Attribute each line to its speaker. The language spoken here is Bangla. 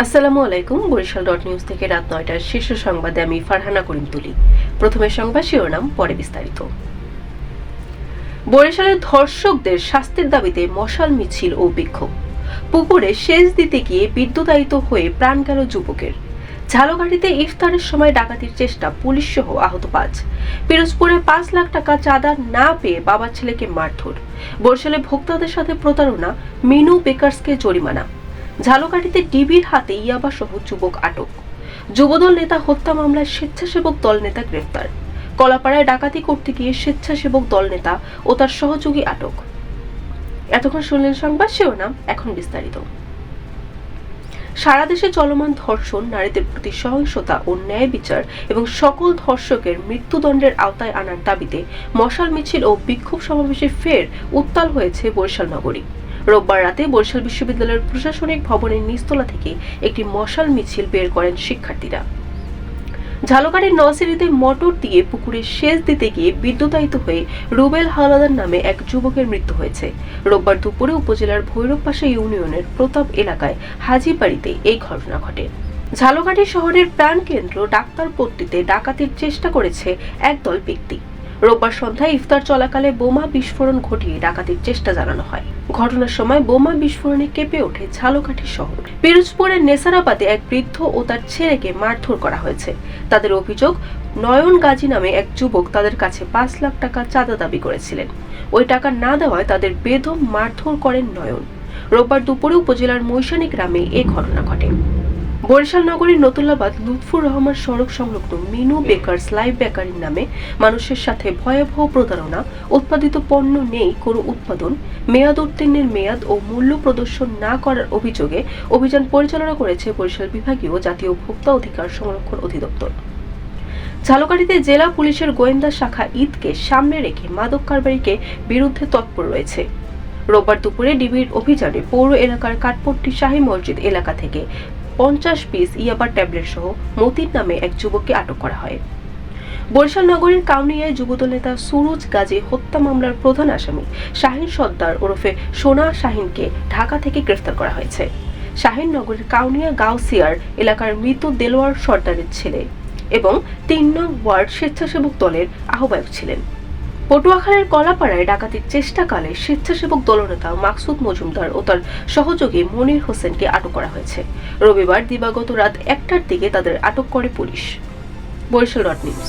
Speaker 1: আসসালামু আলাইকুম। বরিশাল ডট নিউজ থেকে রাত ৯টার শীর্ষ সংবাদে আমি ফারহানা করিম তুলি। প্রথমে সংবাদ শিরোনাম, পরে বিস্তারিত। বরিশালের ধর্ষকদের শাস্তির দাবিতে মশাল মিছিল ও বিক্ষোভ। পুকুরে সেচ দিতে গিয়ে বিদ্যুতায়িত হয়ে প্রাণ গেল যুবকের। ঝালকাঠিতে ইফতারের সময় ডাকাতির চেষ্টা, পুলিশ সহ আহত ৫। পিরোজপুরে ৫ লাখ টাকা চাঁদা না পেয়ে বাবার ছেলেকে মারধর। বরিশালে ভোক্তাদের সাথে প্রতারণা, মিনু বেকার্সকে জরিমানা। ঝালকাঠিতে ডিবির হাতে ইয়াবা সহ যুবক আটক। যুবদল নেতা হত্যা মামলায় স্বেচ্ছাসেবক দল নেতা গ্রেফতার। কলাপাড়ায় ডাকাতি করতে গিয়ে স্বেচ্ছাসেবক দল নেতা ও তার সহযোগী আটক। এতক্ষণ শুনলেন সংবাদ শিরোনাম, এখন বিস্তারিত। সারা দেশে চলমান ধর্ষণ, নারীদের প্রতি সহিংসতা ও ন্যায় বিচার এবং সকল ধর্ষকের মৃত্যুদণ্ডের আওতায় আনার দাবিতে মশাল মিছিল ও বিক্ষোভ সমাবেশে ফের উত্তাল হয়েছে বরিশাল নগরী। রোববার রাতে বরিশাল বিশ্ববিদ্যালয়ের প্রশাসনিক ভবনের নিচতলা থেকে একটি মশাল মিছিল বের করেন শিক্ষার্থীরা। ঝালকাঠির নওসিরিতে মোটর দিয়ে পুকুরে সেচ দিতে গিয়ে বিদ্যুতায়িত হয়ে রুবেল হাওলাদার নামে এক যুবকের মৃত্যু হয়েছে। রোববার দুপুরে উপজেলার ভৈরবপাশা ইউনিয়নের প্রতাপ এলাকায় হাজিবাড়িতে এই ঘটনা ঘটে। ঝালকাঠি শহরের প্রাণকেন্দ্র ডাক্তারপট্টিতে ডাকাতির চেষ্টা করেছে একদল ব্যক্তি। রোববার সন্ধ্যায় ইফতার চলাকালে বোমা বিস্ফোরণ ঘটিয়ে ডাকাতির চেষ্টা জানানো হয়। ঘটনার সময় বোমা বিস্ফোরণে কেঁপে ওঠে ঝালকাঠি শহর। পিরোজপুরের নেসারাবাদে এক বৃদ্ধ ও তার ছেলেকে মারধর করা হয়েছে। তাদের অভিযোগ, নয়ন গাজী নামে এক যুবক তাদের কাছে ৫ লাখ টাকা চাঁদা দাবি করেছিলেন। ওই টাকা না দেওয়ায় তাদের বেদম মারধর করেন নয়ন। রোববার দুপুরে উপজেলার মৈশানী গ্রামে এই ঘটনা ঘটে। বরিশাল নগরীর নতুল্লাবাদ লুৎফুর রহমান সড়ক সংলগ্ন মিনু বেকার্স লাইভ বেকারির নামে মানুষের সাথে ভয়াবহ প্রতারণা, উৎপাদিত পণ্য নেই কোনো উৎপাদন, মেয়াদ উত্তীর্ণের মেয়াদ ও মূল্য প্রদর্শন না করার অভিযোগে অভিযান পরিচালনা করেছে বরিশাল বিভাগীয় জাতীয় ভোক্তা অধিকার সংরক্ষণ অধিদপ্তর। ঝালকাঠিতে জেলা পুলিশের গোয়েন্দা শাখা ঈদকে সামনে রেখে মাদক কারবারিকে বিরুদ্ধে তৎপর রয়েছে। রোববার দুপুরে ডিবির অভিযানে পৌর এলাকার কাঠপট্টি শাহী মসজিদ এলাকা থেকে ৫০ পিস ইয়াবা ট্যাবলেট সহ মতিন নামে এক যুবককে আটক করা হয়। বরিশাল নগরীর কাউনিয়ায় যুবদল নেতা সুরজ গাজী হত্যা মামলার প্রধান আসামি শাহিন সর্দার ওরফে সোনা শাহিনকে ঢাকা থেকে গ্রেফতার করা হয়েছে। শাহিন নগরীর কাউনিয়া গাউসিয়ার এলাকার মৃত দেলোয়ার সর্দারের ছেলে এবং ৩ নং ওয়ার্ড স্বেচ্ছাসেবক দলের আহ্বায়ক ছিলেন। পটুয়াখালীর কলাপাড়ায় ডাকাতির চেষ্টাকালে স্বেচ্ছাসেবক দলনেতা মাকসুদ মজুমদার ও তার সহযোগী মনির হোসেনকে আটক করা হয়েছে। রবিবার দিবাগত রাত ১টার দিকে তাদের আটক করে পুলিশ। Barishal dot news.